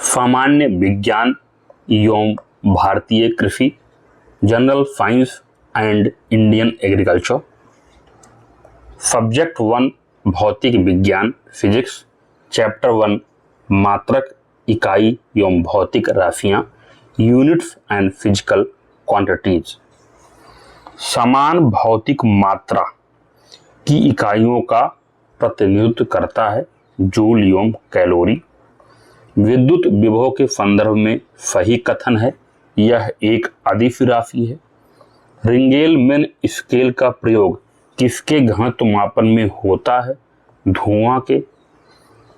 सामान्य विज्ञान एवं भारतीय कृषि, general science and Indian agriculture. Subject 1 भौतिक विज्ञान फिजिक्स, चैप्टर 1 मात्रक, इकाई एवं भौतिक राशियां, यूनिट्स एंड फिजिकल क्वांटिटीज। समान भौतिक मात्रा की इकाइयों का प्रतिनिधित्व करता है जूल एवं कैलोरी। विद्युत विभव के संदर्भ में सही कथन है, यह एक अदिश राशि है। रिंगेल-मेन स्केल का प्रयोग किसके घनत्व मापन में होता है? धुआं के।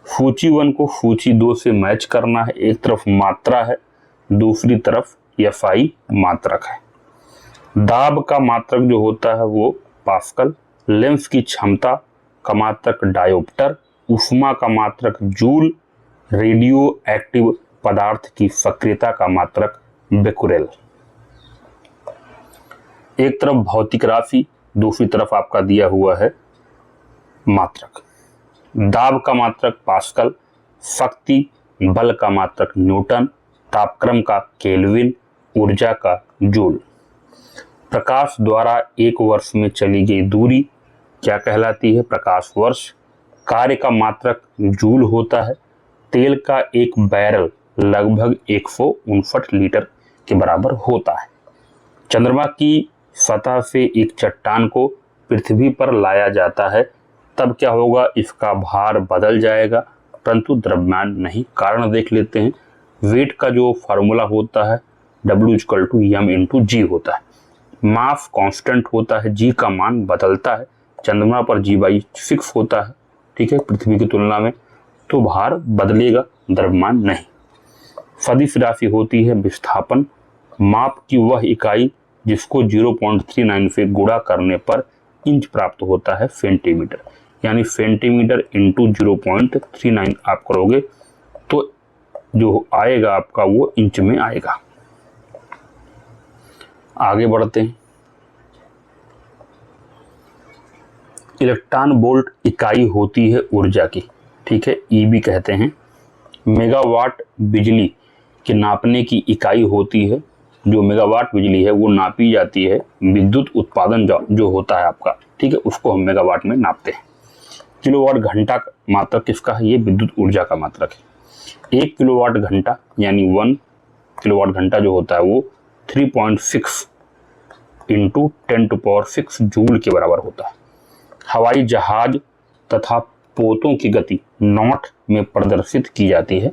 सूची 1 को सूची 2 से मैच करना है। एक तरफ मात्रा है, दूसरी तरफ SI मात्रक है। दाब का मात्रक जो होता है वो पास्कल। लेंस की क्षमता का मात्रक डायोप्टर। ऊष्मा का मात्रक जूल। रेडियो एक्टिव पदार्थ की सक्रियता का मात्रक बेकुरेल। एक तरफ भौतिक राशि, दूसरी तरफ आपका दिया हुआ है मात्रक। दाब का मात्रक पास्कल, शक्ति बल का मात्रक न्यूटन, तापक्रम का केल्विन, ऊर्जा का जूल। प्रकाश द्वारा एक वर्ष में चली गई दूरी क्या कहलाती है? प्रकाश वर्ष। कार्य का मात्रक जूल होता है। तेल का एक बैरल लगभग 159 लीटर के बराबर होता है। चंद्रमा की सतह से एक चट्टान को पृथ्वी पर लाया जाता है, तब क्या होगा? इसका भार बदल जाएगा परंतु द्रव्यमान नहीं। कारण देख लेते हैं। वेट का जो फार्मूला होता है W=m×G होता है। मास कांस्टेंट होता है, G का मान बदलता है। चंद्रमा पर G/6 होता है, ठीक है, पृथ्वी की तुलना में, तो भार बदलेगा, द्रव्यमान नहीं। सदिश राशि होती है विस्थापन। माप की वह इकाई जिसको 0.39 से गुणा करने पर इंच प्राप्त होता है सेंटीमीटर, यानी सेंटीमीटर इंटू 0.39 आप करोगे तो जो आएगा आपका वो इंच में आएगा। आगे बढ़ते हैं। इलेक्ट्रॉन वोल्ट इकाई होती है ऊर्जा की, ठीक है, EB कहते हैं। मेगावाट बिजली के नापने की इकाई होती है। जो मेगावाट बिजली है वो नापी जाती है। विद्युत उत्पादन जो होता है आपका, ठीक है, उसको हम मेगावाट में नापते हैं। किलोवाट घंटा मात्रक किसका है? ये विद्युत ऊर्जा का मात्रक है। 1 किलोवाट घंटा यानी 1 किलोवाट घंटा जो होता है वो 3.6 × 10⁶ जूल के बराबर होता है। हवाई जहाज तथा पोतों की गति नॉट में प्रदर्शित की जाती है।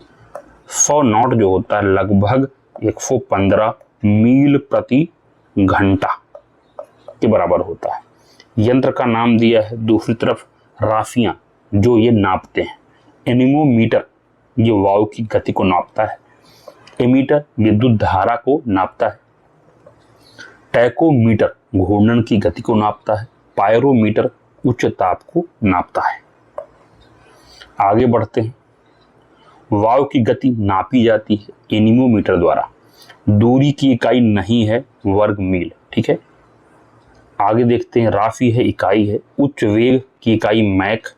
100 नॉट जो होता है लगभग 115 मील प्रति घंटा के बराबर होता है। यंत्र का नाम दिया है। दूसरी तरफ राशियां जो ये नापते हैं। एनीमोमीटर ये वायु की गति को नापता है। एमीटर विद्युत धारा को नापता है। टैकोमीटर घूर्णन की गति को नापता है। पायरोमीटर उच्च ताप को नापता है। आगे बढ़ते हैं। वायु की गति नापी जाती है एनीमोमीटर द्वारा। दूरी की इकाई नहीं है वर्ग मील, ठीक है। आगे देखते हैं। राशि है, इकाई है। उच्च वेग की इकाई मैक,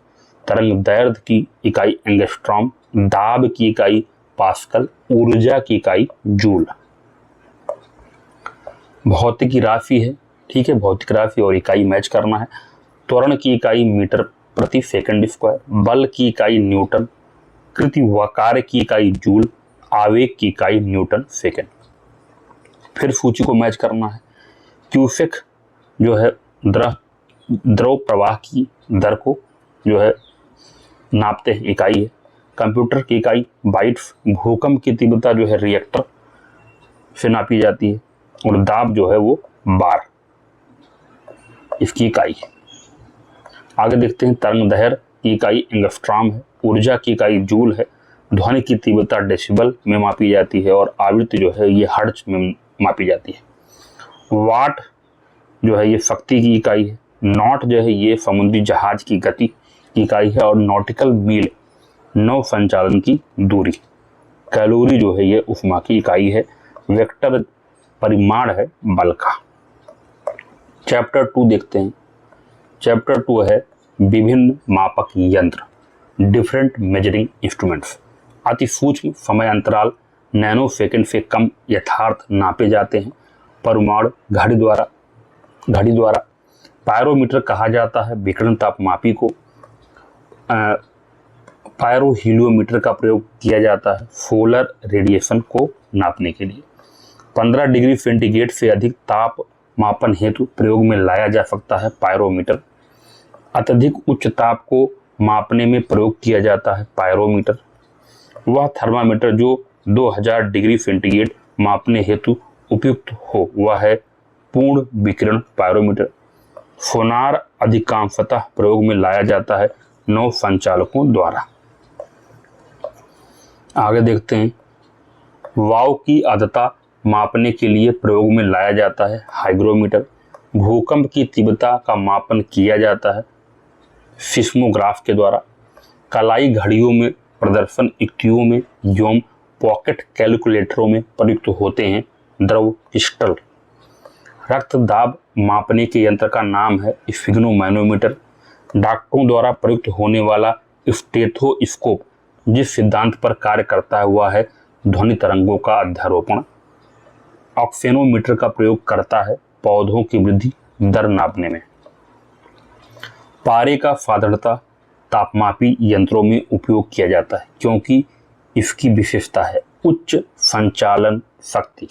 तरंग दैर्ध्य की इकाई एंगस्ट्रॉम, दाब की इकाई पास्कल, ऊर्जा की इकाई जूल। भौतिक राशि है, ठीक है, भौतिक राशि और इकाई मैच करना है। त्वरण की इकाई मीटर प्रति सेकंड स्क्वायर, बल की इकाई न्यूटन, कृति व कार्य की इकाई जूल, आवेग की इकाई न्यूटन सेकंड। फिर सूची को मैच करना है। क्यूसेक जो है द्रव प्रवाह की दर को जो है नापते हैं, इकाई है। कंप्यूटर की इकाई बाइट्स। भूकंप की तीव्रता जो है रिएक्टर से नापी जाती है। और दाब जो है वो बार, इसकी इकाई है। आगे देखते हैं। तरंगदैर्घ्य की इकाई एंगस्ट्रॉम है। ऊर्जा की इकाई जूल है। ध्वनि की तीव्रता डेसिबल में मापी जाती है और आवृत्ति जो है ये हर्ट्ज में मापी जाती है। वाट जो है ये शक्ति की इकाई है। नॉट जो है ये समुद्री जहाज की गति की इकाई है और नॉटिकल मील नौ संचालन की दूरी। कैलोरी जो है ये ऊष्मा की इकाई है। वेक्टर परिमाण है बल का। चैप्टर 2 देखते हैं। चैप्टर 2 है विभिन्न मापक यंत्र, डिफरेंट मेजरिंग इंस्ट्रूमेंट्स। अति सूक्ष्म समय अंतराल नैनो सेकंड से कम यथार्थ नापे जाते हैं। परमाणु घड़ी द्वारा पायरोमीटर कहा जाता है विकिरण तापमापी को। पायरोहीलियोमीटर का प्रयोग किया जाता है सोलर रेडिएशन को नापने के लिए। 15 डिग्री सेंटीग्रेड से अधिक ताप मापन हेतु प्रयोग में लाया जा सकता है पायरोमीटर। अत्यधिक उच्च ताप को मापने में प्रयोग किया जाता है पायरोमीटर। वह थर्मामीटर जो 2000 डिग्री सेंटीग्रेड मापने हेतु उपयुक्त हो वह है पूर्ण विकिरण पायरोमीटर। सोनार अधिकांशतः प्रयोग में लाया जाता है नौ संचालकों द्वारा। आगे देखते हैं, वायु की आर्द्रता मापने के लिए प्रयोग में लाया जाता है हाइग्रोमीटर। भूकंप की तीव्रता का मापन किया जाता है सिस्मोग्राफ के द्वारा। कलाई घड़ियों में, प्रदर्शन युक्तियों में एवं पॉकेट कैलकुलेटरों में प्रयुक्त होते हैं द्रव क्रिस्टल। रक्त दाब मापने के यंत्र का नाम है स्फिग्नोमैनोमीटर। डॉक्टरों द्वारा प्रयुक्त होने वाला स्टेथोस्कोप जिस सिद्धांत पर कार्य करता है वह है ध्वनि तरंगों का अध्यारोपण। ऑक्सेनोमीटर का प्रयोग करता है पौधों की वृद्धि दर नापने में। पारे का साधारणतः तापमापी यंत्रों में उपयोग किया जाता है क्योंकि इसकी विशेषता है उच्च संचालन शक्ति।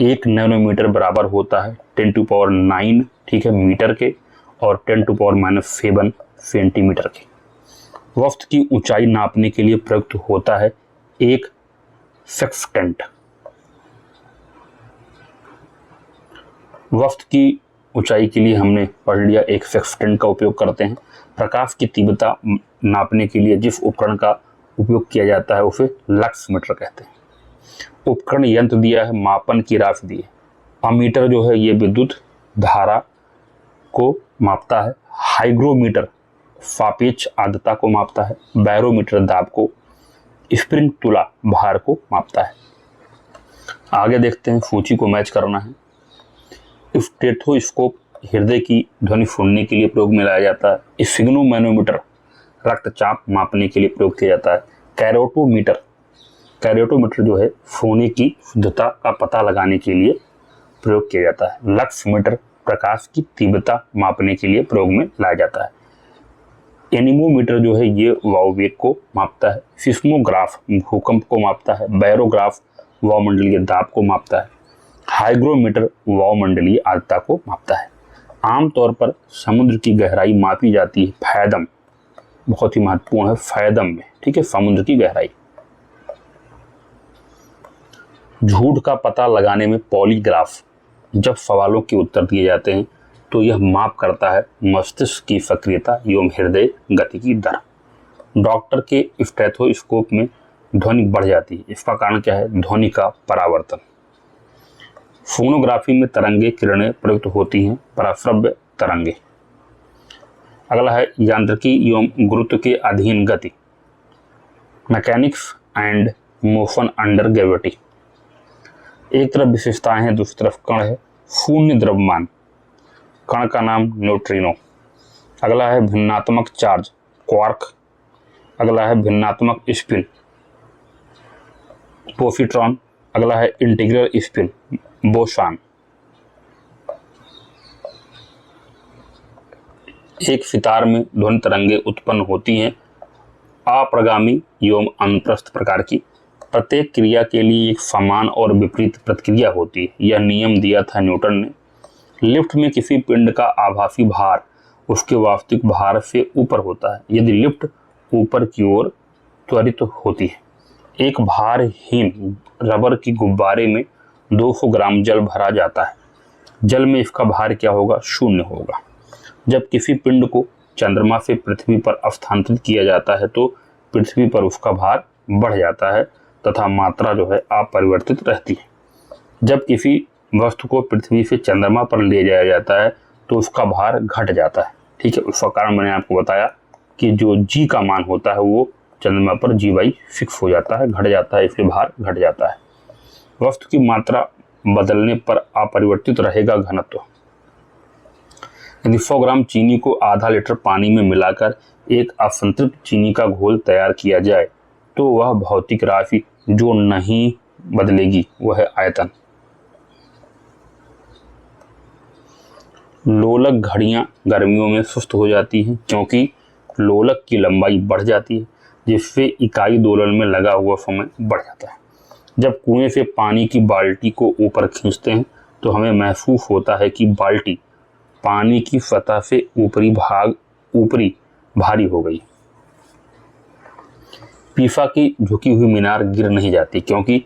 1 नैनोमीटर बराबर होता है 10⁻⁹ ठीक है मीटर के और 10⁻⁷ सेंटीमीटर के। वस्तु की ऊंचाई नापने के लिए प्रयुक्त होता है एक सेक्सटेंट। वस्तु की ऊंचाई के लिए हमने पढ़ लिया एक सेक्सटेंट का उपयोग करते हैं। प्रकाश की तीव्रता नापने के लिए जिस उपकरण का उपयोग किया जाता है उसे लक्समीटर कहते हैं। उपकरण यंत्र दिया है, मापन की राशि दी है। अमीटर जो है ये विद्युत धारा को मापता है। हाइग्रोमीटर सापेक्ष आर्द्रता को मापता है। बैरोमीटर दाब को। स्प्रिंग तुला भार को मापता है। आगे देखते हैं, सूची को मैच करना है। स्टेथोस्कोप हृदय की ध्वनि सुनने के लिए प्रयोग में लाया जाता है। स्फिग्नोमैनोमीटर रक्तचाप मापने के लिए प्रयोग किया जाता है। कैरोटोमीटर जो है सोने की शुद्धता का पता लगाने के लिए प्रयोग किया जाता है। लक्समीटर प्रकाश की तीव्रता मापने के लिए प्रयोग में लाया जाता है। एनीमोमीटर जो है ये वायुवेग को मापता है। सिस्मोग्राफ भूकंप को मापता है। बैरोग्राफ वायुमंडलीय दाब को मापता है। हाइग्रोमीटर वायुमंडलीय आर्द्रता को मापता है। आमतौर पर समुद्र की गहराई मापी जाती है फैदम, बहुत ही महत्वपूर्ण है फैदम में, ठीक है, समुद्र की गहराई। झूठ का पता लगाने में पॉलीग्राफ जब सवालों के उत्तर दिए जाते हैं तो यह माप करता है मस्तिष्क की सक्रियता एवं हृदय गति की दर। डॉक्टर के स्टेथोस्कोप में ध्वनि बढ़ जाती है, इसका कारण क्या है? ध्वनि का परावर्तन। फोनोग्राफी में तरंगे किरणें प्रयुक्त होती हैं, पराश्रव्य तरंगे। अगला है यांत्रिकी एवं गुरुत्व के अधीन गति, mechanics and motion under gravity. एक तरफ विशेषताएं हैं, दूसरी तरफ कण है। शून्य द्रव्यमान, कण का नाम न्यूट्रिनो। अगला है भिन्नात्मक चार्ज, क्वार्क। अगला है भिन्नात्मक स्पिन, पोसिट्रॉन। अगला है इंटीग्रल स्पिन, बोसॉन। एक सितार में ध्वनि तरंगे उत्पन्न होती हैं अप्रगामी एवं अनुप्रस्थ प्रकार की। प्रत्येक क्रिया के लिए एक समान और विपरीत प्रतिक्रिया होती है, यह नियम दिया था न्यूटन ने। लिफ्ट में किसी पिंड का आभासी भार उसके वास्तविक भार से ऊपर होता है यदि लिफ्ट ऊपर की ओर त्वरित होती है। एक भारहीन रबर की गुब्बारे में 200 ग्राम जल भरा जाता है। जल में इसका भार क्या होगा? 0 होगा। जब किसी पिंड को चंद्रमा से पृथ्वी पर स्थानांतरित किया जाता है तो पृथ्वी पर उसका भार बढ़ जाता है तथा मात्रा जो है अपरिवर्तित रहती है। जब किसी वस्तु को पृथ्वी से चंद्रमा पर ले जाया जाता है तो उसका भार घट जाता है, ठीक है। उसका कारण मैंने आपको बताया कि जो जी का मान होता है वो चंद्रमा पर GY फिक्स हो जाता है, घट जाता है, इसलिए भार घट जाता है। वस्तु की मात्रा बदलने पर अपरिवर्तित रहेगा घनत्व। यदि 100 ग्राम चीनी को आधा लीटर पानी में मिलाकर एक असंतृप्त चीनी का घोल तैयार किया जाए तो वह भौतिक राशि जो नहीं बदलेगी वह है आयतन। लोलक घड़ियां गर्मियों में सुस्त हो जाती हैं क्योंकि लोलक की लंबाई बढ़ जाती है, जिससे इकाई दोलन में लगा हुआ समय बढ़ जाता है। जब कुएं से पानी की बाल्टी को ऊपर खींचते हैं तो हमें महसूस होता है कि बाल्टी पानी की सतह से ऊपरी भारी हो गई। पीसा की झुकी हुई मीनार गिर नहीं जाती क्योंकि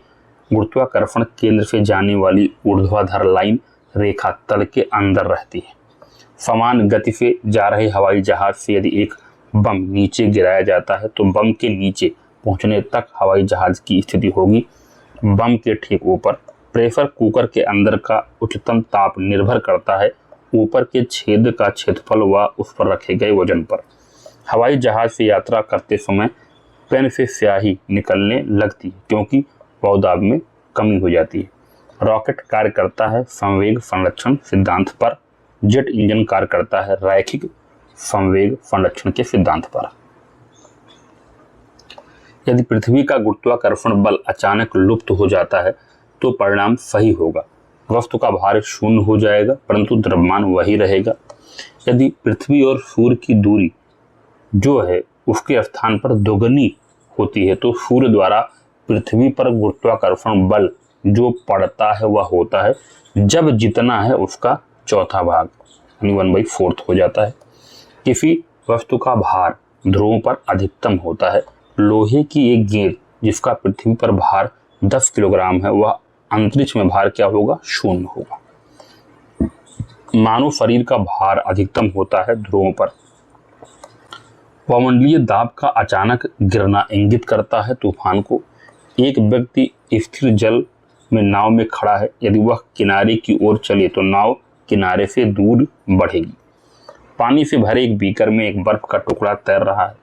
गुरुत्वाकर्षण केंद्र से जाने वाली ऊर्ध्वाधर लाइन रेखा तल के अंदर रहती है। समान गति से जा रहे हवाई जहाज से यदि एक बम नीचे गिराया जाता है तो बम के नीचे पहुंचने तक हवाई जहाज की स्थिति होगी। बम के ठीक ऊपर प्रेशर कुकर के अंदर का उच्चतम ताप निर्भर करता है ऊपर के छेद का क्षेत्रफल व उस पर रखे गए वजन पर। हवाई जहाज से यात्रा करते समय पेन से स्याही निकलने लगती है क्योंकि पौधाब में कमी हो जाती है। रॉकेट कार्य करता है संवेग संरक्षण सिद्धांत पर। जेट इंजन कार्य करता है रैखिक संवेग संरक्षण के सिद्धांत पर। यदि पृथ्वी का गुरुत्वाकर्षण बल अचानक लुप्त हो जाता है तो परिणाम सही होगा। वस्तु का भार शून्य हो जाएगा परंतु द्रव्यमान वही रहेगा। यदि पृथ्वी और सूर्य की दूरी जो है उसके स्थान पर दोगुनी होती है तो सूर्य द्वारा पृथ्वी पर गुरुत्वाकर्षण बल जो पड़ता है वह होता है जब जितना है उसका चौथा भाग यानी 1/4 हो जाता है। किसी वस्तु का भार ध्रुवों पर अधिकतम होता है। लोहे की एक गेंद जिसका पृथ्वी पर भार 10 किलोग्राम है वह अंतरिक्ष में भार क्या होगा? शून्य होगा। मानव शरीर का भार अधिकतम होता है ध्रुवों पर। वायुमंडलीय दाब का अचानक गिरना इंगित करता है तूफान को। एक व्यक्ति स्थिर जल में नाव में खड़ा है, यदि वह किनारे की ओर चले तो नाव किनारे से दूर बढ़ेगी। पानी से भरे एक बीकर में एक बर्फ का टुकड़ा तैर रहा है।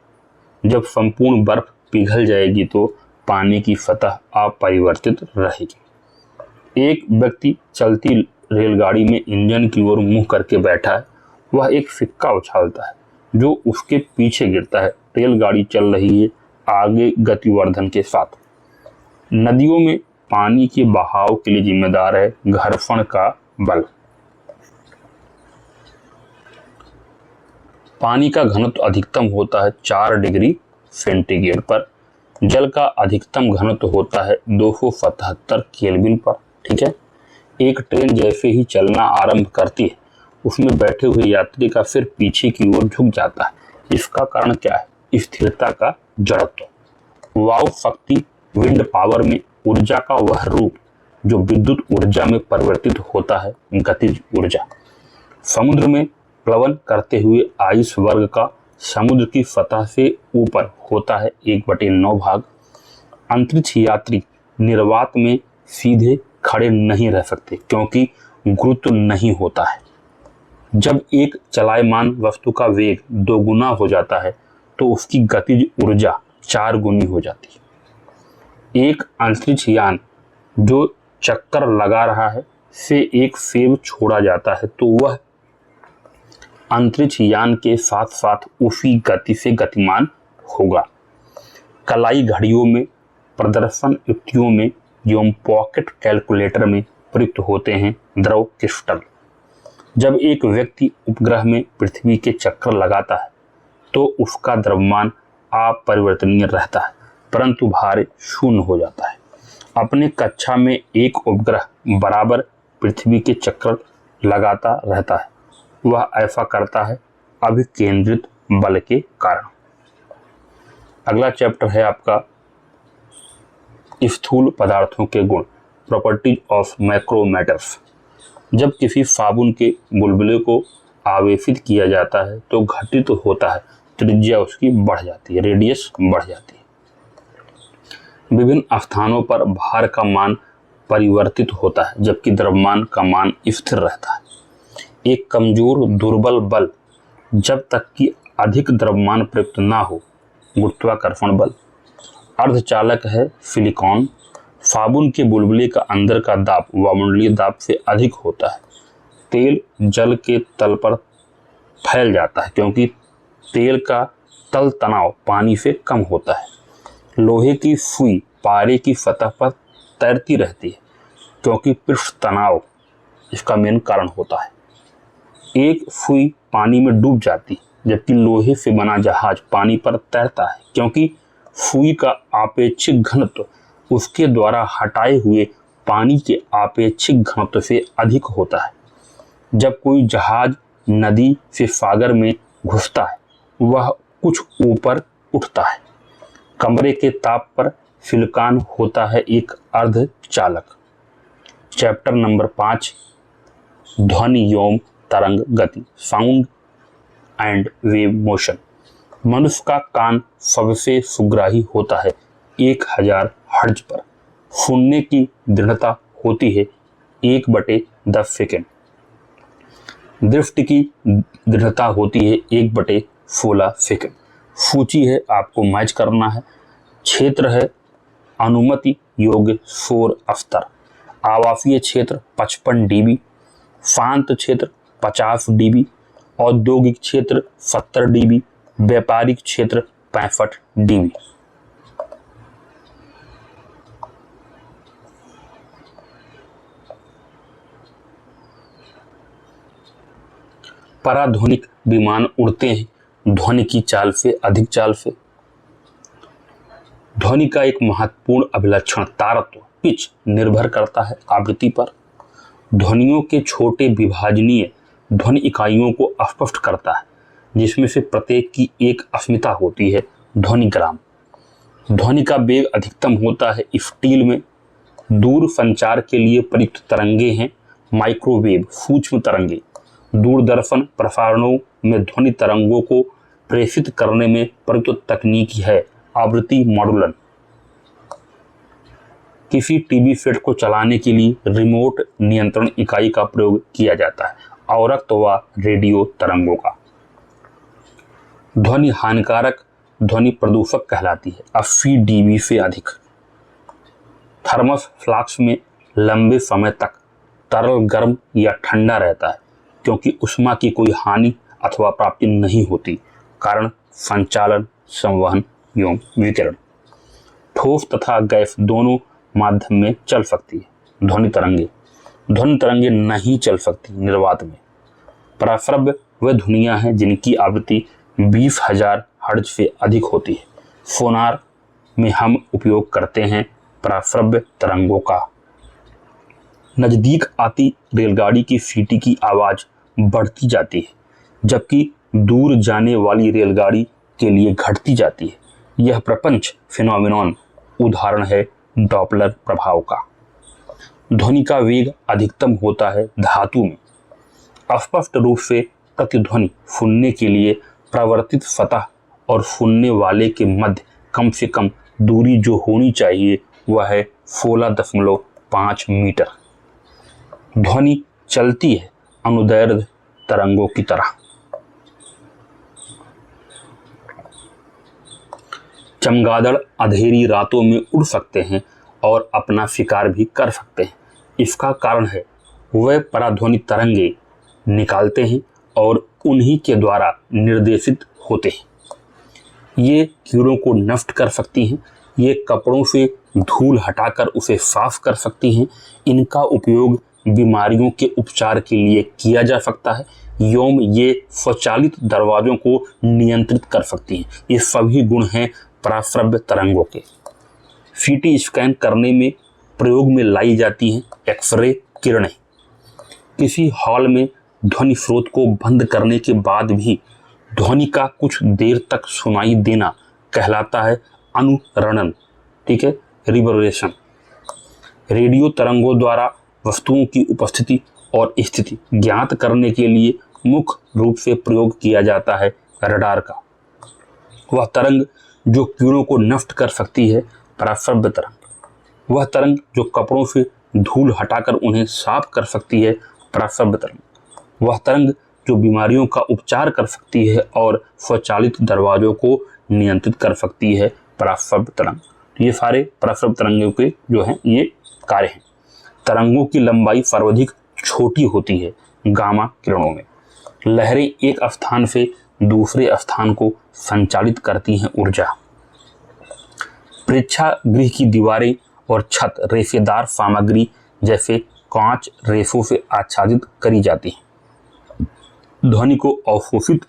जब संपूर्ण बर्फ पिघल जाएगी तो पानी की सतह अपरिवर्तित रहेगी। एक व्यक्ति चलती रेलगाड़ी में इंजन की ओर मुंह करके बैठा है। वह एक सिक्का उछालता है जो उसके पीछे गिरता है। रेलगाड़ी चल रही है आगे गतिवर्धन के साथ। नदियों में पानी के बहाव के लिए जिम्मेदार है घर्षण का बल। पानी का घनत्व अधिकतम होता है 4 डिग्री सेंटीग्रेड पर। जल का अधिकतम घनत्व होता है 277 केल्विन पर। ठीक है। एक ट्रेन जैसे ही चलना आरंभ करती है उसमें बैठे हुए यात्री का सिर पीछे की ओर झुक जाता है। इसका कारण क्या है? स्थिरता का जड़त्व। वायु शक्ति विंड पावर में ऊर्जा का वह रूप जो विद्युत ऊर्जा में परिवर्तित होता है गतिज ऊर्जा। समुद्र में प्लवन करते हुए आइस वर्ग का समुद्र की सतह से ऊपर होता है 1/9 भाग। अंतरिक्ष यात्री निर्वात में सीधे खड़े नहीं रह सकते क्योंकि गुरुत्व नहीं होता है। जब एक चलायमान वस्तु का वेग 2 गुना हो जाता है तो उसकी गतिज ऊर्जा 4 गुनी हो जाती है। एक अंतरिक्ष यान जो चक्कर लगा रहा है से एक सेब छोड़ा जाता है तो वह अंतरिक्ष यान के साथ साथ उसी गति से गतिमान होगा। कलाई घड़ियों में, प्रदर्शन युक्तियों में एवं पॉकेट कैलकुलेटर में प्रयुक्त होते हैं द्रव क्रिस्टल। जब एक व्यक्ति उपग्रह में पृथ्वी के चक्कर लगाता है तो उसका द्रव्यमान अपरिवर्तनीय रहता है परंतु भार शून्य हो जाता है। अपने कक्षा में एक उपग्रह बराबर पृथ्वी के चक्कर लगाता रहता है। वह ऐसा करता है अभिकेंद्रित बल के कारण। अगला चैप्टर है आपका स्थूल पदार्थों के गुण, प्रॉपर्टीज ऑफ मैक्रो मैटर्स। जब किसी साबुन के बुलबुले को आवेशित किया जाता है तो घटित होता है त्रिज्या उसकी बढ़ जाती है, रेडियस बढ़ जाती है। विभिन्न स्थानों पर भार का मान परिवर्तित होता है जबकि द्रव्यमान का मान स्थिर रहता है। एक कमजोर दुर्बल बल जब तक कि अधिक द्रव्यमान प्रयुक्त ना हो, गुरुत्वाकर्षण बल। अर्धचालक है सिलिकॉन। साबुन के बुलबुले का अंदर का दाब वायुमंडलीय दाब से अधिक होता है। तेल जल के तल पर फैल जाता है क्योंकि तेल का तल तनाव पानी से कम होता है। लोहे की सुई पारे की सतह पर तैरती रहती है क्योंकि पृष्ठ तनाव इसका मेन कारण होता है। एक सुई पानी में डूब जाती जबकि लोहे से बना जहाज पानी पर तैरता है क्योंकि सुई का आपेक्षिक घनत्व उसके द्वारा हटाए हुए पानी के आपेक्षिक घनत्व से अधिक होता है। जब कोई जहाज नदी से सागर में घुसता है वह कुछ ऊपर उठता है। कमरे के ताप पर सिलिकॉन होता है एक अर्धचालक। चैप्टर नंबर 5 ध्वनि एवं तरंग गति, साउंड एंड वेव मोशन। मनुष्य का कान सबसे सुग्राही होता है 1000 हर्ट्ज पर। सुनने की दृढ़ता होती है 1/10 सेकेंड। दृष्टि की दृढ़ता होती है 1/16 सेकेंड। सूची है, आपको मैच करना है। क्षेत्र है अनुमति योग्य शोर स्तर। आवासीय क्षेत्र 55 dB, शांत क्षेत्र 50 dB, औद्योगिक क्षेत्र 70 dB, व्यापारिक क्षेत्र 65 dB। पराध्वनिक विमान उड़ते हैं ध्वनि की चाल से अधिक चाल से। ध्वनि का एक महत्वपूर्ण अभिलक्षण तारत्व पिच निर्भर करता है आवृत्ति पर। ध्वनियों के छोटे विभाजनीय ध्वनि इकाइयों को स्पष्ट करता है जिसमें से प्रत्येक की एक अस्मिता होती है, ध्वनि ग्राम। ध्वनि का वेग अधिकतम होता है स्टील में। दूर संचार के लिए प्रयुक्त तरंगे हैं माइक्रोवेव सूक्ष्म तरंगे। दूरदर्शन प्रसारणों में ध्वनि तरंगों को प्रेषित करने में प्रयुक्त तकनीक है आवृत्ति मॉडुलन। किसी टीवी सेट को चलाने के लिए रिमोट नियंत्रण इकाई का प्रयोग किया जाता है, आवर्त व रेडियो तरंगों का। ध्वनि हानिकारक ध्वनि प्रदूषक कहलाती है 80 dB से अधिक। थर्मस फ्लास्क में लंबे समय तक तरल गर्म या ठंडा रहता है क्योंकि ऊष्मा की कोई हानि अथवा प्राप्ति नहीं होती, कारण संचालन, संवहन एवं विकिरण। ठोस तथा गैस दोनों माध्यम में चल सकती है ध्वनि तरंगे नहीं चल सकती निर्वात में। पराश्रव्य वे ध्वनियाँ हैं जिनकी आवृत्ति 20,000 हर्ट्ज से अधिक होती है। सोनार में हम उपयोग करते हैं पराश्रव्य तरंगों का। नजदीक आती रेलगाड़ी की सीटी की आवाज बढ़ती जाती है जबकि दूर जाने वाली रेलगाड़ी के लिए घटती जाती है। यह प्रपंच फिनोमिनॉन उदाहरण है डॉपलर प्रभाव का। ध्वनि का वेग अधिकतम होता है धातु में। स्पष्ट रूप से प्रतिध्वनि सुनने के लिए प्रवर्तित सतह और सुनने वाले के मध्य कम से कम दूरी जो होनी चाहिए वह है 16.5 मीटर। ध्वनि चलती है अनुदैर्ध्य तरंगों की तरह। चमगादड़ अंधेरी रातों में उड़ सकते हैं और अपना शिकार भी कर सकते हैं। इसका कारण है वह पराध्वनि तरंगे निकालते हैं और उन्हीं के द्वारा निर्देशित होते हैं। ये कीड़ों को नष्ट कर सकती हैं। ये कपड़ों से धूल हटाकर उसे साफ कर सकती हैं। इनका उपयोग बीमारियों के उपचार के लिए किया जा सकता है एवं ये स्वचालित दरवाजों को नियंत्रित कर सकती हैं। ये सभी गुण हैं पराश्रव्य तरंगों के। सीटी स्कैन करने में प्रयोग में लाई जाती हैं एक्सरे किरणें। किसी हॉल में ध्वनि स्रोत को बंद करने के बाद भी ध्वनि का कुछ देर तक सुनाई देना कहलाता है अनुरणन, ठीक है, रिवर्बरेशन। रेडियो तरंगों द्वारा वस्तुओं की उपस्थिति और स्थिति ज्ञात करने के लिए मुख्य रूप से प्रयोग किया जाता है रडार का। वह तरंग जो कीड़ों को नष्ट कर सकती है पराश्रव्य तरंग। वह तरंग जो कपड़ों से धूल हटाकर उन्हें साफ कर सकती है पराश्रव्य तरंग। वह तरंग जो बीमारियों का उपचार कर सकती है और स्वचालित दरवाजों को नियंत्रित कर सकती है पराश्रव्य तरंग। ये सारे पराश्रव्य तरंगों के जो हैं ये कार्य हैं। तरंगों की लंबाई सर्वाधिक छोटी होती है गामा किरणों में। लहरें एक स्थान से दूसरे स्थान को संचालित करती हैं ऊर्जा। प्रेक्षागृह की दीवारें और छत रेशेदार सामग्री जैसे कांच रेशों से आच्छादित करी जाती है। ध्वनि को अवशोषित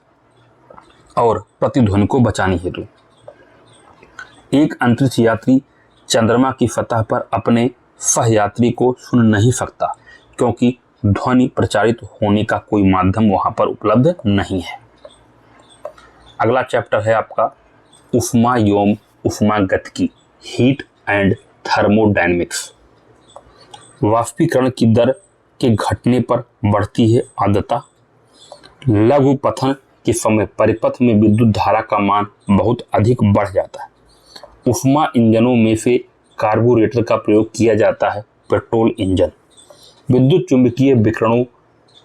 और प्रतिध्वनि को बचाने हेतु एक अंतरिक्ष यात्री चंद्रमा की सतह पर अपने सहयात्री को सुन नहीं सकता, क्योंकि ध्वनि प्रचारित होने का कोई माध्यम वहां पर उपलब्ध नहीं है। अगला चैप्टर है आपका ऊष्मा एवं ऊष्मागतिकी, हीट एंड थर्मोडायनेमिक्स। वाष्पीकरण की दर के घटने पर बढ़ती है आर्द्रता। लघु पथन के समय परिपथ में विद्युत धारा का मान बहुत अधिक बढ़ जाता है। ऊष्मा इंजनों में से कार्बोरेटर का प्रयोग किया जाता है। Petrol engine. विद्युत चुंबकीय विकिरणों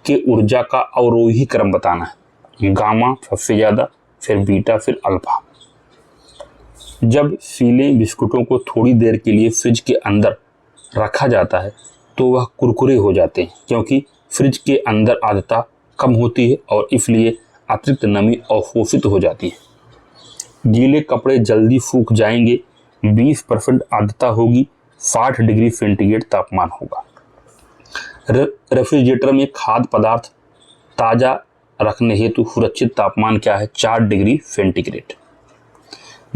के ऊर्जा का अवरोही क्रम बताना है। गामा सबसे ज्यादा, फिर बीटा, फिर अल्फा। जब सीले बिस्कुटों को थोड़ी देर के लिए फ्रिज के अंदर रखा जाता है तो वह कुरकुरे हो जाते हैं, क्योंकि फ्रिज के अंदर आर्द्रता कम होती है और इसलिए अतिरिक्त नमी अवशोषित हो जाती है। गीले कपड़े जल्दी सूख जाएंगे। 20% आर्द्रता होगी। 60 डिग्री सेंटीग्रेड तापमान होगा। रेफ्रिजरेटर में खाद्य पदार्थ ताज़ा रखने हेतु सुरक्षित तापमान क्या है? 4 डिग्री सेंटीग्रेड।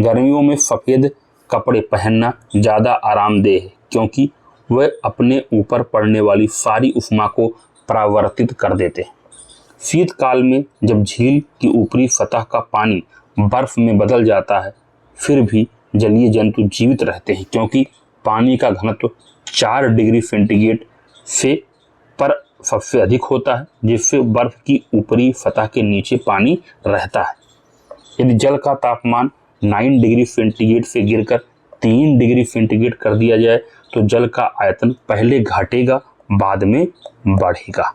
गर्मियों में सफ़ेद कपड़े पहनना ज़्यादा आरामदेह है, क्योंकि वह अपने ऊपर पड़ने वाली सारी ऊष्मा को परावर्तित कर देते हैं। शीतकाल में जब झील की ऊपरी सतह का पानी बर्फ में बदल जाता है, फिर भी जलीय जंतु जीवित रहते हैं, क्योंकि पानी का घनत्व 4 डिग्री सेंटीग्रेड से पर सबसे अधिक होता है, जिससे बर्फ की ऊपरी सतह के नीचे पानी रहता है। यदि जल का तापमान 9 डिग्री सेंटीग्रेड से गिरकर 3 डिग्री सेंटीग्रेड कर दिया जाए तो जल का आयतन पहले घटेगा, बाद में बढ़ेगा।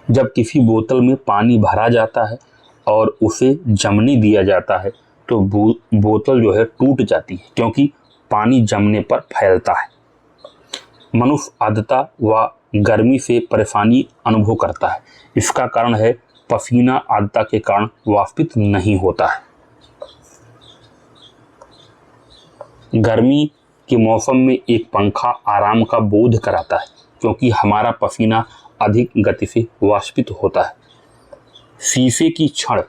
जब किसी बोतल में पानी भरा जाता है और उसे जमने दिया जाता है तो बोतल जो है टूट जाती है, क्योंकि पानी जमने पर फैलता है। मनुष्य आर्द्रता व गर्मी से परेशानी अनुभव करता है। इसका कारण है पसीना आर्द्रता के कारण वाष्पित नहीं होता है। गर्मी के मौसम में एक पंखा आराम का बोध कराता है, क्योंकि हमारा पसीना अधिक गति से वाष्पित होता है। शीशे की छड़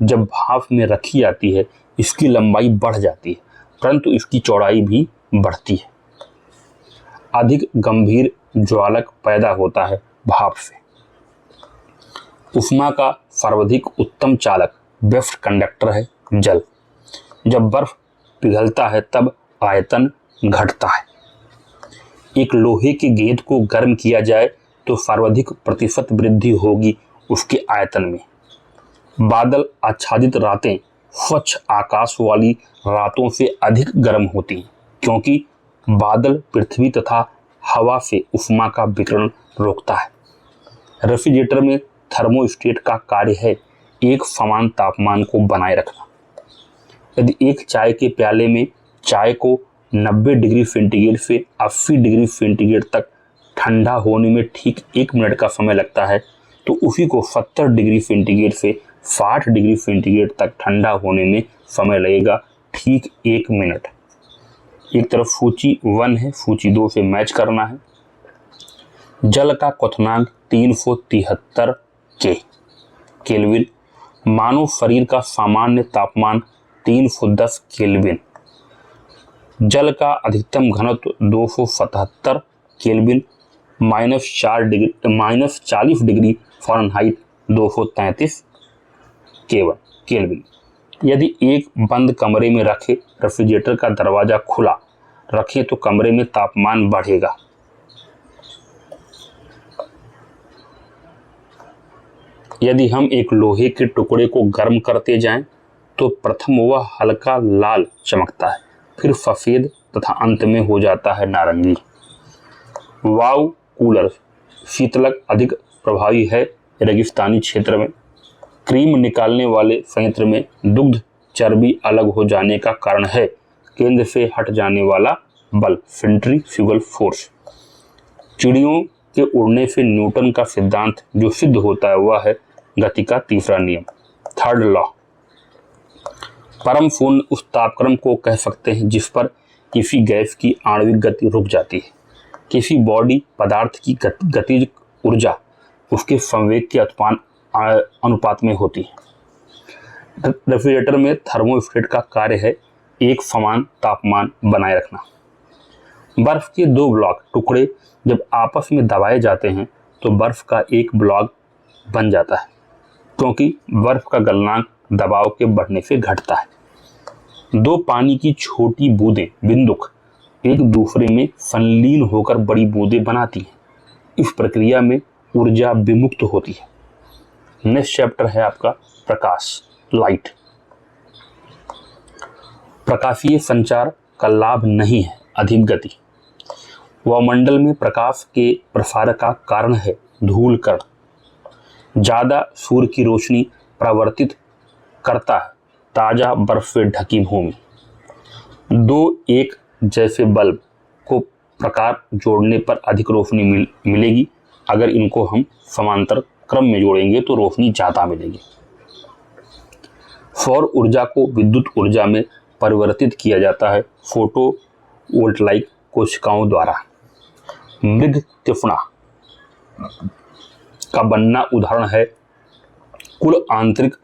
जब भाप में रखी जाती है, इसकी लंबाई बढ़ जाती है, परंतु इसकी चौड़ाई भी बढ़ती है। अधिक गंभीर ज्वालक पैदा होता है भाप से। ऊष्मा का सर्वाधिक उत्तम चालक बेस्ट कंडक्टर है जल। जब बर्फ पिघलता है तब आयतन घटता है। एक लोहे के गेंद को गर्म किया जाए तो सर्वाधिक प्रतिशत वृद्धि होगी उसके आयतन में। बादल आच्छादित रातें स्वच्छ आकाश वाली रातों से अधिक गर्म होती हैं, क्योंकि बादल पृथ्वी तथा हवा से ऊष्मा का विकिरण रोकता है। रेफ्रिजरेटर में थर्मोस्टेट का कार्य है एक समान तापमान को बनाए रखना। यदि एक चाय के प्याले में चाय को 90 डिग्री सेंटीग्रेड से 80 डिग्री सेंटीग्रेड तक ठंडा होने में ठीक 1 मिनट का समय लगता है, तो उसी को 70 डिग्री सेंटीग्रेड से 60 डिग्री सेंटीग्रेड तक ठंडा होने में समय लगेगा ठीक 1 मिनट। एक तरफ सूची 1 है, सूची 2 से मैच करना है। जल का क्वथनांक 373 केल्विन। मानव शरीर का सामान्य तापमान 310 केल्विन। जल का अधिकतम घनत्व 277 केल्विन -40 डिग्री फ़ारेनहाइट 233 केल्विन। यदि एक बंद कमरे में रखे रेफ्रिजरेटर का दरवाजा खुला रखें तो कमरे में तापमान बढ़ेगा। यदि हम एक लोहे के टुकड़े को गर्म करते जाएं तो प्रथम वह हल्का लाल चमकता है, फिर सफेद तथा अंत में हो जाता है नारंगी। वायु कूलर शीतलक अधिक प्रभावी है रेगिस्तानी क्षेत्र में। क्रीम निकालने वाले संयंत्र में दुग्ध चर्बी अलग हो जाने का कारण है केंद्र से हट जाने वाला बल, सेंट्रीफ्यूगल फोर्स। चिड़ियों के उड़ने से न्यूटन का सिद्धांत जो सिद्ध होता है वह है गति का तीसरा नियम, थर्ड लॉ। परम शून्य उस तापक्रम को कह सकते हैं जिस पर किसी गैस की आणविक गति रुक जाती है। किसी बॉडी पदार्थ की गतिज ऊर्जा उसके संवेग के अनुपात में होती है। रेफ्रिजरेटर में थर्मोस्टेट का कार्य है एक समान तापमान बनाए रखना। बर्फ के दो ब्लॉक टुकड़े जब आपस में दबाए जाते हैं तो बर्फ का एक ब्लॉक बन जाता है, क्योंकि बर्फ का गलनांक दबाव के बढ़ने से घटता है। दो पानी की छोटी बूंदें बिंदुक एक दूसरे में संलीन होकर बड़ी बूंदें बनाती हैं। इस प्रक्रिया में ऊर्जा विमुक्त होती है। नेक्स्ट चैप्टर है आपका प्रकाश, लाइट। प्रकाशीय संचार का लाभ नहीं है अधिक गति। वायुमंडल में प्रकाश के प्रसार का कारण है धूल कण। ज्यादा सूर्य की रोशनी परावर्तित करता है ताजा बर्फ से ढकी भूमि। दो एक जैसे बल्ब को प्रकार जोड़ने पर अधिक रोशनी मिलेगी। अगर इनको हम समांतर क्रम में जोड़ेंगे तो रोशनी ज्यादा मिलेगी। सौर ऊर्जा को विद्युत ऊर्जा में परिवर्तित किया जाता है फोटो वोल्टाइक कोशिकाओं द्वारा। मृग तिफना का बनना उदाहरण है कुल आंतरिक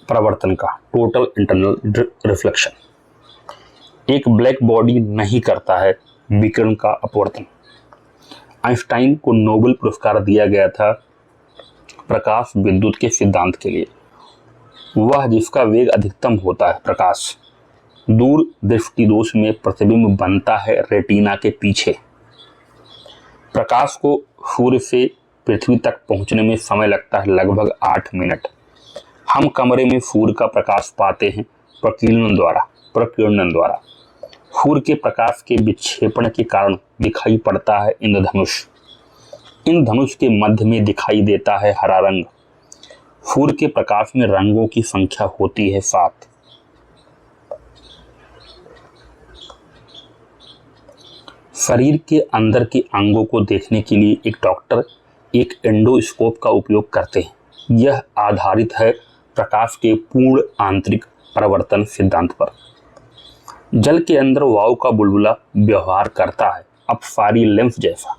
परावर्तन का, टोटल इंटरनल रिफ्लेक्शन। एक ब्लैक बॉडी नहीं करता है विकिरण का अपवर्तन। आइंस्टाइन को नोबेल पुरस्कार दिया गया था प्रकाश विद्युत के सिद्धांत के लिए। वह जिसका वेग अधिकतम होता है प्रकाश, दूर दृष्टि दोष में प्रतिबिंब बनता है रेटिना के पीछे। प्रकाश को सूर्य से पृथ्वी तक पहुंचने में समय लगता है लगभग 8 मिनट। हम कमरे में सूर्य का प्रकाश पाते हैं प्रकीर्णन द्वारा। सूर्य के प्रकाश के विक्षेपण के कारण दिखाई पड़ता है इंद्रधनुष। इंद्रधनुष के मध्य में दिखाई देता है हरा रंग। सूर्य के प्रकाश में रंगों की संख्या होती है 7। शरीर के अंदर के अंगों को देखने के लिए एक डॉक्टर एक एंडोस्कोप का उपयोग करते हैं। यह आधारित है प्रकाश के पूर्ण आंतरिक परावर्तन सिद्धांत पर। जल के अंदर वायु का बुलबुला व्यवहार करता है अपसारी लेंस जैसा।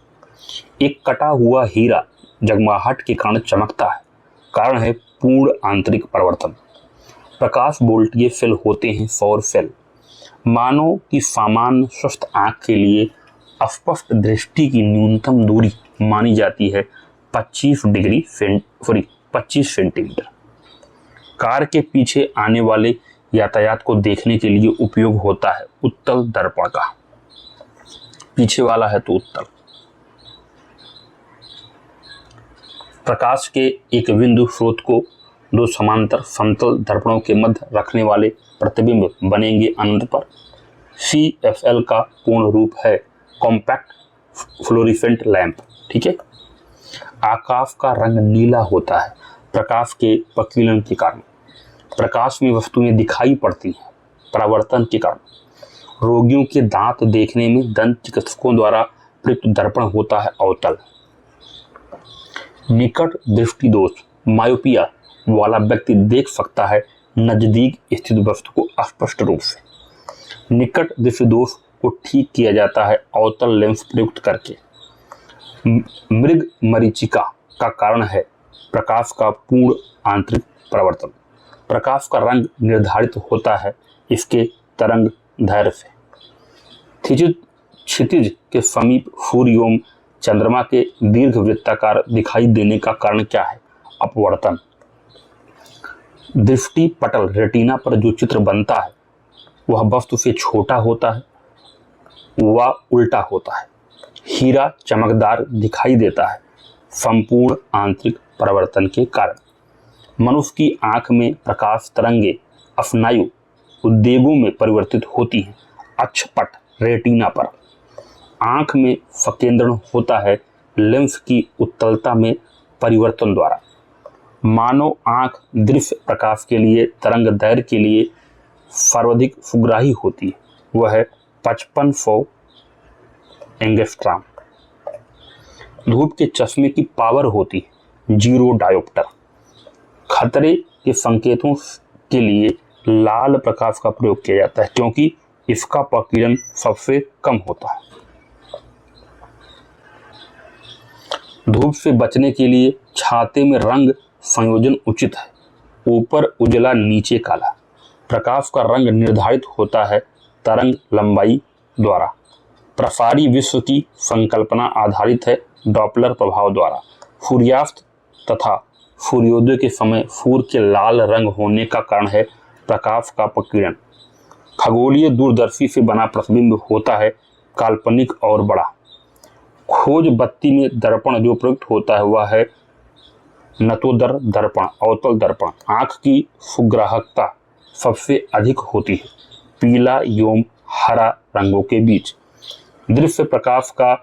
एक कटा हुआ हीरा जगमाहट के कारण चमकता है, कारण है पूर्ण आंतरिक परावर्तन। प्रकाश वोल्टीय सेल होते हैं सौर सेल। मानव की सामान्य स्वस्थ आंख के लिए स्पष्ट दृष्टि की न्यूनतम दूरी मानी जाती है 25 सेंटीमीटर। कार के पीछे आने वाले यातायात को देखने के लिए उपयोग होता है उत्तल दर्पण का। पीछे वाला है तो उत्तल। प्रकाश के एक बिंदु स्रोत को दो समांतर समतल दर्पणों के मध्य रखने वाले प्रतिबिंब बनेंगे अनंत पर। CFL का पूर्ण रूप है कॉम्पैक्ट फ्लोरिसेंट लैंप। ठीक है। आकाश का रंग नीला होता है प्रकाश के प्रकीर्णन के कारण। प्रकाश में वस्तुएं दिखाई पड़ती हैं परावर्तन के कारण। रोगियों के दांत देखने में दंत चिकित्सकों द्वारा प्रयुक्त दर्पण होता है अवतल। निकट दृष्टि दोष मायोपिया वाला व्यक्ति देख सकता है नजदीक स्थित वस्तु को स्पष्ट रूप से। निकट दृष्टि दोष को ठीक किया जाता है अवतल लेंस प्रयुक्त करके। मृग मरीचिका का कारण है प्रकाश का पूर्ण आंतरिक परावर्तन। प्रकाश का रंग निर्धारित होता है इसके तरंग दैर्घ्य से। क्षितिज के समीप सूर्य एवं चंद्रमा के दीर्घ वृत्ताकार दिखाई देने का कारण क्या है? अपवर्तन। दृष्टि पटल रेटिना पर जो चित्र बनता है वह वस्तु से छोटा होता है, वह उल्टा होता है। हीरा चमकदार दिखाई देता है संपूर्ण आंतरिक परावर्तन के कारण। मनुष्य की आंख में प्रकाश तरंगे स्नायु उद्वेगों में परिवर्तित होती हैं अक्षपट रेटिना पर। आंख में संकेंद्रण होता है लेंस की उत्तलता में परिवर्तन द्वारा। मानव आंख दृश्य प्रकाश के लिए तरंग दैर्घ्य के लिए सर्वाधिक सुग्राही होती है, वह है 5500 एंगस्ट्रॉम। धूप के चश्मे की पावर होती है 0 डायोप्टर। खतरे के संकेतों के लिए लाल प्रकाश का प्रयोग किया जाता है क्योंकि इसका प्रकीर्णन सबसे कम होता है। धूप से बचने के लिए छाते में रंग संयोजन उचित है, ऊपर उजला नीचे काला। प्रकाश का रंग निर्धारित होता है तरंग लंबाई द्वारा। प्रसारी विश्व की संकल्पना आधारित है डॉपलर प्रभाव द्वारा। सूर्यास्त तथा सूर्योदय के समय सूर्य के लाल रंग होने का कारण है प्रकाश का प्रकीर्णन। खगोलीय दूरदर्शी से बना प्रतिबिंब होता है काल्पनिक और बड़ा। खोज बत्ती में दर्पण जो प्रयुक्त होता है वह है नतोदर दर्पण, अवतल दर्पण। आँख की सुग्राहकता सबसे अधिक होती है पीला एवं हरा रंगों के बीच। दृश्य प्रकाश का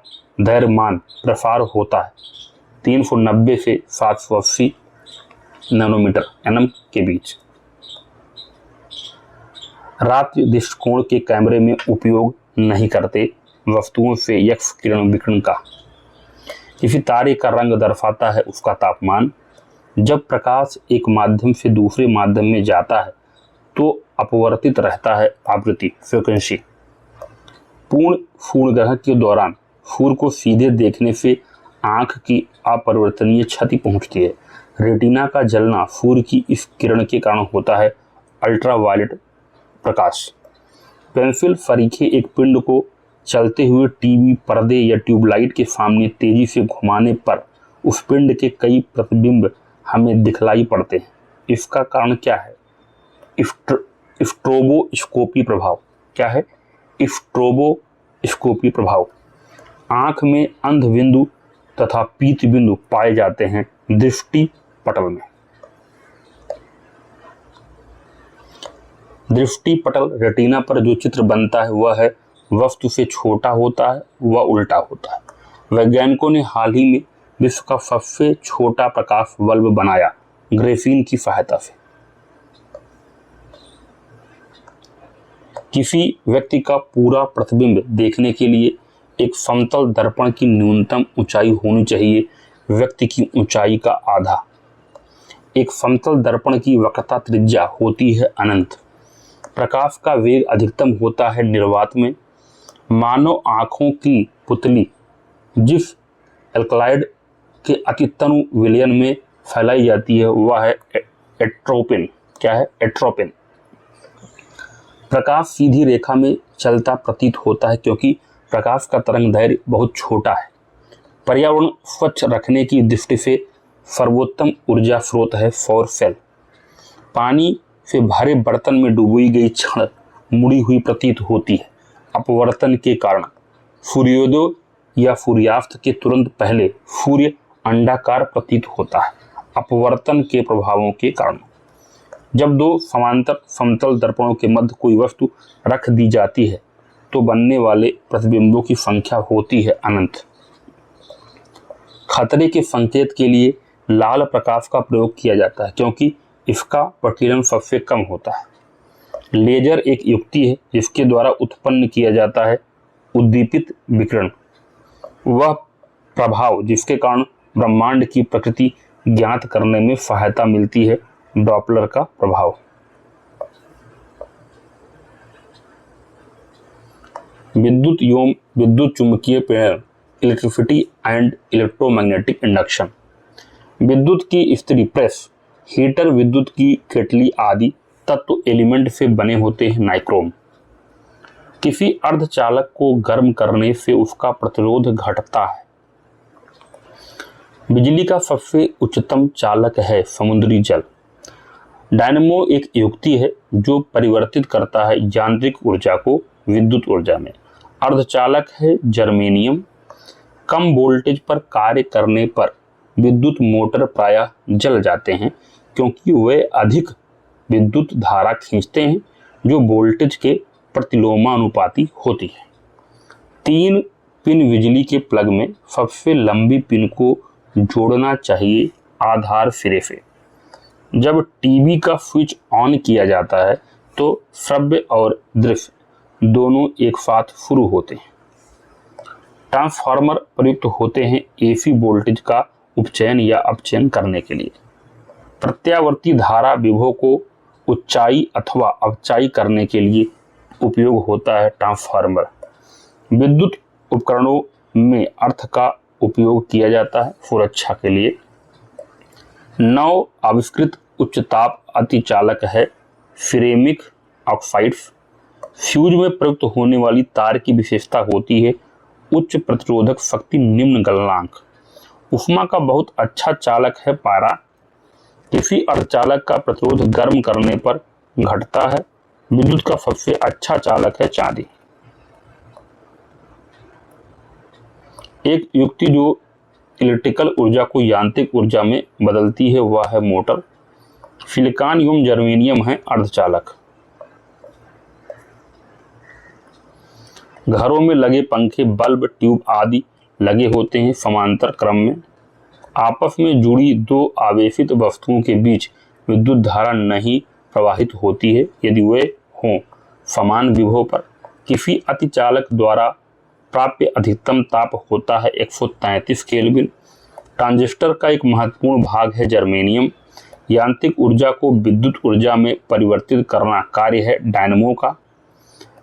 दैर्घ्यमान प्रसार होता है 390 से 780 नैनोमीटर एनएम के बीच। रात्रि दृष्टिकोण के कैमरे में उपयोग नहीं करते वस्तुओं से एक्स किरण विकिरण का। किसी तारे का रंग दर्शाता है उसका तापमान। जब प्रकाश एक माध्यम से दूसरे माध्यम में जाता है तो अपवर्तित रहता है आवृत्ति फ्रीक्वेंसी। पूर्ण सूर्यग्रहण के दौरान सूर्य को सीधे देखने से आंख की अपरिवर्तनीय क्षति पहुंचती है। रेटिना का जलना सूर्य की इस किरण के कारण होता है अल्ट्रावायलेट प्रकाश। पेंसिल सरीखे एक पिंड को चलते हुए टीवी पर्दे या ट्यूबलाइट के सामने तेजी से घुमाने पर उस पिंड के कई प्रतिबिंब हमें दिखलाई पड़ते हैं। इसका कारण क्या है? स्ट्रोबोस्कोपी प्रभाव। क्या है? स्ट्रोबोस्कोपी प्रभाव। आंख में अंध बिंदु तथा पीत बिंदु पाए जाते हैं दृष्टि पटल में। दृष्टि पटल रेटिना पर जो चित्र बनता है वह है वस्तु से छोटा होता है वह उल्टा होता है। वैज्ञानिकों ने हाल ही में विश्व का सबसे छोटा प्रकाश बल्ब बनाया ग्रेफीन की सहायता से। किसी व्यक्ति का पूरा प्रतिबिंब देखने के लिए एक समतल दर्पण की न्यूनतम ऊंचाई होनी चाहिए व्यक्ति की ऊंचाई का आधा। एक समतल दर्पण की वक्रता त्रिज्या होती है अनंत। प्रकाश का वेग अधिकतम होता है निर्वात में। मानव आँखों की पुतली जिस एल्कलाइड के अतितनु विलयन में फैलाई जाती है वह है एट्रोपिन। क्या है? एट्रोपिन। प्रकाश सीधी रेखा में चलता प्रतीत होता है क्योंकि प्रकाश का तरंग दैर्घ्य बहुत छोटा है। पर्यावरण स्वच्छ रखने की दृष्टि से सर्वोत्तम ऊर्जा स्रोत है सौर सेल। पानी से भरे बर्तन में डूबी गई छड़ मुड़ी हुई प्रतीत होती है अपवर्तन के कारण। सूर्योदय या सूर्यास्त के तुरंत पहले सूर्य अंडाकार प्रतीत होता है अपवर्तन के प्रभावों के कारण। जब दो समांतर समतल दर्पणों के मध्य कोई वस्तु रख दी जाती है तो बनने वाले प्रतिबिंबों की संख्या होती है अनंत। खतरे के संकेत के लिए लाल प्रकाश का प्रयोग किया जाता है क्योंकि इसका प्रकीर्णन सबसे कम होता है। लेजर एक युक्ति है जिसके द्वारा उत्पन्न किया जाता है उद्दीपित विकिरण, वह प्रभाव जिसके कारण ब्रह्मांड की प्रकृति ज्ञात करने में सहायता मिलती है डॉपलर का प्रभाव। विद्युत एवं विद्युत चुंबकीय प्रेरण इलेक्ट्रिसिटी एंड इलेक्ट्रोमैग्नेटिक इंडक्शन। विद्युत की स्त्री प्रेस, हीटर, विद्युत की केटली आदि तत्व एलिमेंट से बने होते हैं नाइक्रोम। किसी अर्धचालक को गर्म करने से उसका प्रतिरोध घटता है। बिजली का सबसे उच्चतम चालक है समुद्री जल। डायनेमो एक युक्ति है जो परिवर्तित करता है यांत्रिक ऊर्जा को विद्युत ऊर्जा में। अर्धचालक है जर्मेनियम। कम वोल्टेज पर कार्य करने पर विद्युत मोटर प्रायः जल जाते हैं क्योंकि वे अधिक विद्युत धारा खींचते हैं जो वोल्टेज के प्रतिलोमानुपाती होती है। 3 पिन बिजली के प्लग में सबसे लंबी पिन को जोड़ना चाहिए आधार सिरे से। जब टीवी का स्विच ऑन किया जाता है तो श्रव्य और दृश्य दोनों एक साथ शुरू होते हैं। ट्रांसफार्मर प्रयुक्त होते हैं एसी वोल्टेज का उपचयन या अपचयन करने के लिए। प्रत्यावर्ती धारा विभव को ऊंचाई अथवा अवचाई करने के लिए उपयोग होता है ट्रांसफार्मर। विद्युत उपकरणों में अर्थ का उपयोग किया जाता है सुरक्षा के लिए। नव आविष्कृत उच्च ताप अतिचालक है सिरेमिक ऑक्साइड्स। फ्यूज में प्रयुक्त होने वाली तार की विशेषता होती है उच्च प्रतिरोधक शक्ति, निम्न गलनांक। उष्मा का बहुत अच्छा चालक है पारा। किसी अर्धचालक का प्रतिरोध गर्म करने पर घटता है। विद्युत का सबसे अच्छा चालक है चांदी। एक युक्ति जो इलेक्ट्रिकल ऊर्जा को यांत्रिक ऊर्जा में बदलती है वह है मोटर। सिलिकॉन एवं जर्मेनियम है अर्धचालक। घरों में लगे पंखे, बल्ब, ट्यूब आदि लगे होते हैं समांतर क्रम में। आपस में जुड़ी दो आवेशित वस्तुओं के बीच विद्युत धारा नहीं प्रवाहित होती है यदि वे हों समान विभव पर। किसी अतिचालक द्वारा प्राप्य अधिकतम ताप होता है 133 केल्विन। ट्रांजिस्टर का एक महत्वपूर्ण भाग है जर्मेनियम। यांत्रिक ऊर्जा को विद्युत ऊर्जा में परिवर्तित करना कार्य है डायनेमो का।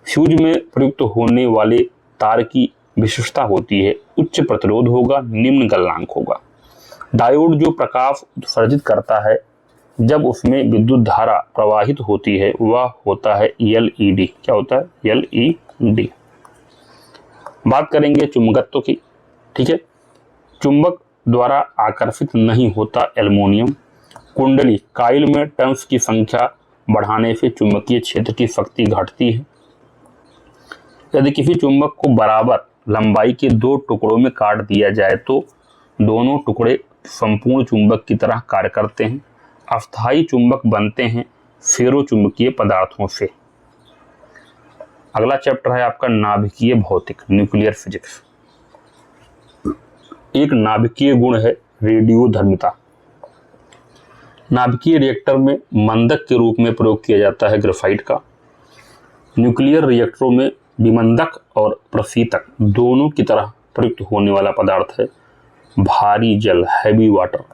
फ्यूज में प्रयुक्त होने वाले तार की विशेषता होती है उच्च प्रतिरोध होगा, निम्न गलनांक होगा। डायोड जो प्रकाश उत्सर्जित करता है जब उसमें विद्युत धारा प्रवाहित होती है वह होता है एलईडी। क्या होता है? एलईडी। बात करेंगे चुंबकत्व की। ठीक है, चुंबक द्वारा आकर्षित नहीं होता एल्युमिनियम। कुंडली कॉइल में टर्न्स की संख्या बढ़ाने से चुंबकीय क्षेत्र की शक्ति घटती है। यदि किसी चुंबक को बराबर लंबाई के दो टुकड़ों में काट दिया जाए तो दोनों टुकड़े संपूर्ण चुंबक की तरह कार्य करते हैं। अस्थायी चुंबक बनते हैं फेरो चुंबकीय पदार्थों से। अगला चैप्टर है आपका नाभिकीय भौतिक, न्यूक्लियर फिजिक्स। एक नाभिकीय गुण है रेडियोधर्मिता। नाभिकीय रिएक्टर में मंदक के रूप में प्रयोग किया जाता है ग्रेफाइट का। न्यूक्लियर रिएक्टरों में विमंदक और प्रशीतक दोनों की तरह प्रयुक्त होने वाला पदार्थ है भारी जल, हैवी वाटर।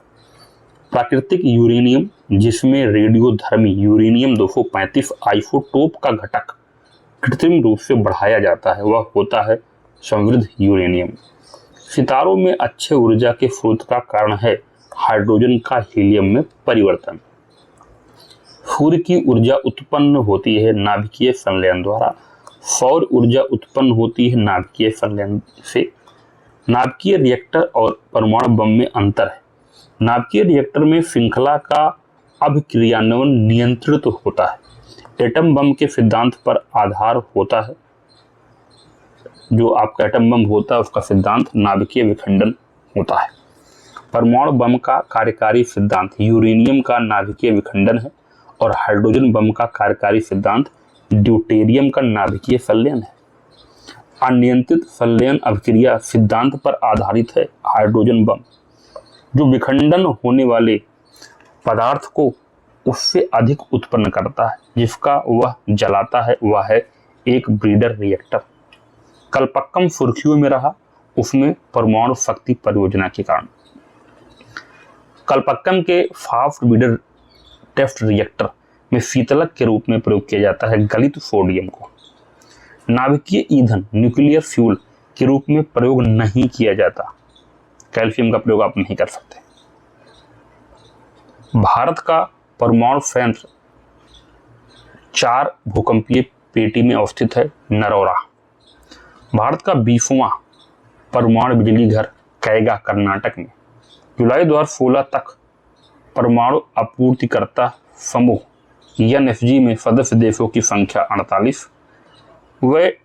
प्राकृतिक यूरेनियम जिसमें रेडियोधर्मी यूरेनियम 235 आइसोटोप का घटक कृत्रिम रूप से बढ़ाया जाता है वह होता है समृद्ध यूरेनियम। सितारों में अच्छे ऊर्जा के स्रोत का कारण है हाइड्रोजन का हीलियम में परिवर्तन। सूर्य की ऊर्जा उत्पन्न होती है नाभिकीय संलयन द्वारा। सौर ऊर्जा उत्पन्न होती है नाभिकीय संलयन से। नाभिकीय रिएक्टर और परमाणु बम में अंतर है। नाभिकीय रिएक्टर में श्रृंखला का अभिक्रियान्वयन नियंत्रित होता है। एटम बम के सिद्धांत पर आधार होता है। जो आपका एटम बम होता है उसका सिद्धांत नाभिकीय विखंडन होता है। परमाणु बम का कार्यकारी सिद्धांत यूरेनियम का नाभिकीय विखंडन है और हाइड्रोजन बम का कार्यकारी सिद्धांत ड्यूटेरियम का नाभिकीय संलयन है। अनियंत्रित संलयन अभिक्रिया सिद्धांत पर आधारित है हाइड्रोजन बम। जो विखंडन होने वाले पदार्थ को उससे अधिक उत्पन्न करता है जिसका वह जलाता है वह है एक ब्रीडर रिएक्टर। कल्पक्कम सुर्खियों में रहा उसमें परमाणु शक्ति परियोजना के कारण। कल्पक्कम के फास्ट ब्रीडर टेस्ट रिएक्टर में शीतलक के रूप में प्रयोग किया जाता है गलित सोडियम को। नाभिकीय ईंधन न्यूक्लियर फ्यूल के रूप में प्रयोग नहीं किया जाता। कैल्शियम का प्रयोग आप नहीं कर सकते। भारत का परमाणु संयंत्र 4 भूकंपीय पेटी में अवस्थित है नरौरा। भारत का 20वां परमाणु बिजली घर कैगा कर्नाटक में। जुलाई 2016 तक परमाणु आपूर्तिकर्ता समूह एनएसजी में सदस्य देशों की संख्या 48। वे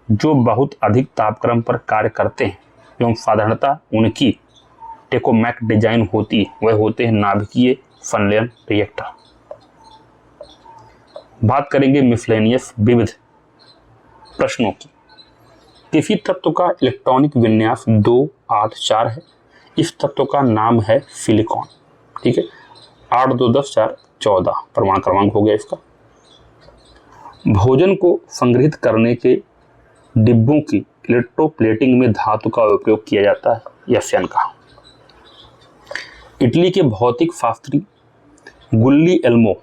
जो बहुत अधिक तापक्रम पर कार्य करते हैं एवं साधारणतः उनकी टेकोमैक डिजाइन होती है वह होते हैं नाभिकीय संलयन रिएक्टर। बात करेंगे मिसलेनियस विविध प्रश्नों की। किसी तत्व का इलेक्ट्रॉनिक विन्यास 2, 8, 4 है। इस तत्व का नाम है सिलिकॉन। ठीक है, 8, 2, 10, 4, 14 परमाणु क्रमांक हो गया इसका। भोजन को संग्रहित करने के डिब्बों की इलेक्ट्रोप्लेटिंग में धातु का उपयोग किया जाता है एफएन का। इटली के भौतिक शास्त्री गुलिएल्मो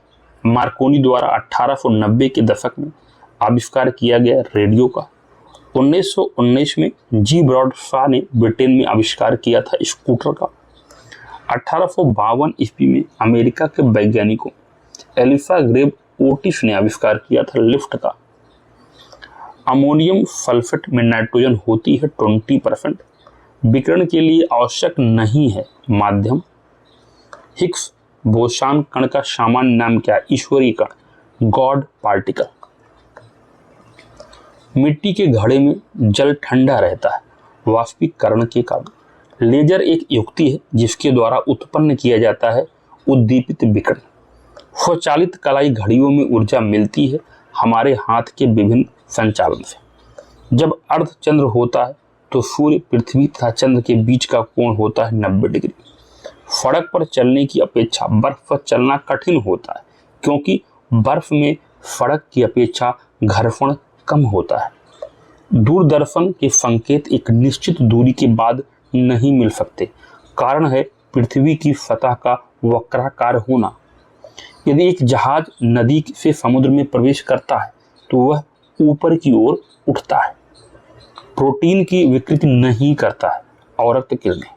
मार्कोनी द्वारा 1890 के दशक में आविष्कार किया गया रेडियो का। 1919 में जी ब्रॉडशॉ ने ब्रिटेन में आविष्कार किया था स्कूटर का। 1852 ईस्वी में अमेरिका के वैज्ञानिकों एलिफा ग्रेव ओटिस ने आविष्कार किया था लिफ्ट का। अमोनियम सल्फेट में नाइट्रोजन होती है 20%। विकिरण के लिए आवश्यक नहीं है माध्यम। हिग्स बोसान कण का सामान्य नाम क्या है? ईश्वरीय कण, गॉड पार्टिकल। मिट्टी के घड़े में जल ठंडा रहता है वाष्पीकरण के कारण। लेजर एक युक्ति है जिसके द्वारा उत्पन्न किया जाता है उद्दीपित विकिरण। स्वचालित कलाई घड़ियों में ऊर्जा मिलती है हमारे हाथ के विभिन्न संचालन से। जब अर्धचंद्र होता है तो सूर्य, पृथ्वी तथा चंद्र के बीच का कोण होता है 90 डिग्री। सड़क पर चलने की अपेक्षा बर्फ पर चलना कठिन होता है क्योंकि बर्फ में सड़क की अपेक्षा घर्षण कम होता है। दूरदर्शन के संकेत एक निश्चित दूरी के बाद नहीं मिल सकते। कारण है पृथ्वी की सतह का वक्राकार होना। यदि एक जहाज नदी से समुद्र में प्रवेश करता है तो वह ऊपर की ओर उठता है, प्रोटीन की विकृति नहीं करता है। और रक्त किरणें।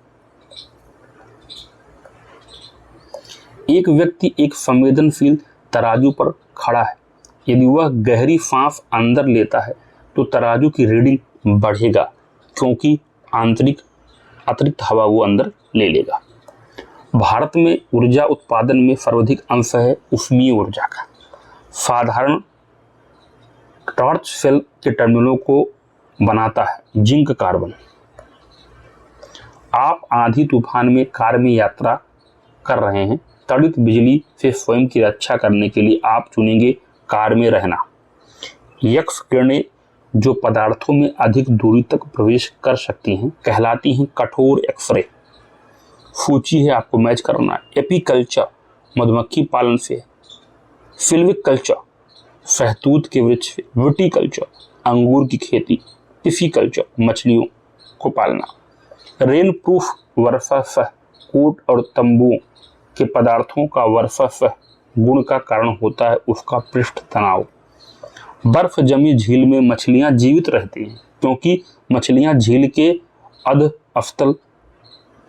एक व्यक्ति एक संवेदनशील तराजू पर खड़ा है। यदि वह गहरी सांस अंदर लेता है तो तराजू की रीडिंग बढ़ेगा क्योंकि अतिरिक्त हवा वो अंदर ले लेगा। भारत में ऊर्जा उत्पादन में सर्वाधिक अंश है उष्मीय ऊर्जा का। साधारण टॉर्च सेल के टर्मिनलों को बनाता है जिंक कार्बन। आप आंधी तूफान में कार में यात्रा कर रहे हैं। त्वरित बिजली से स्वयं की रक्षा करने के लिए आप चुनेंगे कार में रहना। यक्स किरणें जो पदार्थों में अधिक दूरी तक प्रवेश कर सकती हैं कहलाती हैं कठोर एक्सरे। सूची है, आपको मैच करना है। एपीकल्चर मधुमक्खी पालन से, सिल्विकल्चर शहतूत के वृक्ष से, विटीकल्चर अंगूर की खेती, टिफिकल्चर मछलियों को पालना। रेन प्रूफ वर्षा सह कोट और तंबुओं के पदार्थों का वर्षा सह गुण का कारण होता है उसका पृष्ठ तनाव। बर्फ जमी झील में मछलियां जीवित रहती हैं क्योंकि मछलियां झील के अध अवतल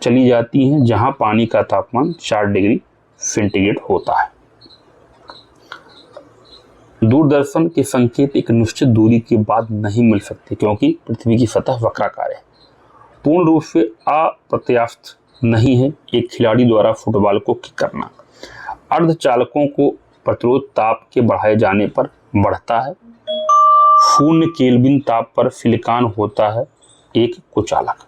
चली जाती हैं जहां पानी का तापमान 4 डिग्री सेंटीग्रेड होता है। दूरदर्शन के संकेत एक निश्चित दूरी के बाद नहीं मिल सकते क्योंकि पृथ्वी की सतह वक्राकार है। पूर्ण रूप से अप्रत्याशित नहीं है एक खिलाड़ी द्वारा फुटबॉल को किक करना। अर्धचालकों को प्रतिरोध ताप के बढ़ाए जाने पर बढ़ता है। 0 केल्विन ताप पर सिलिकॉन होता है एक कुचालक।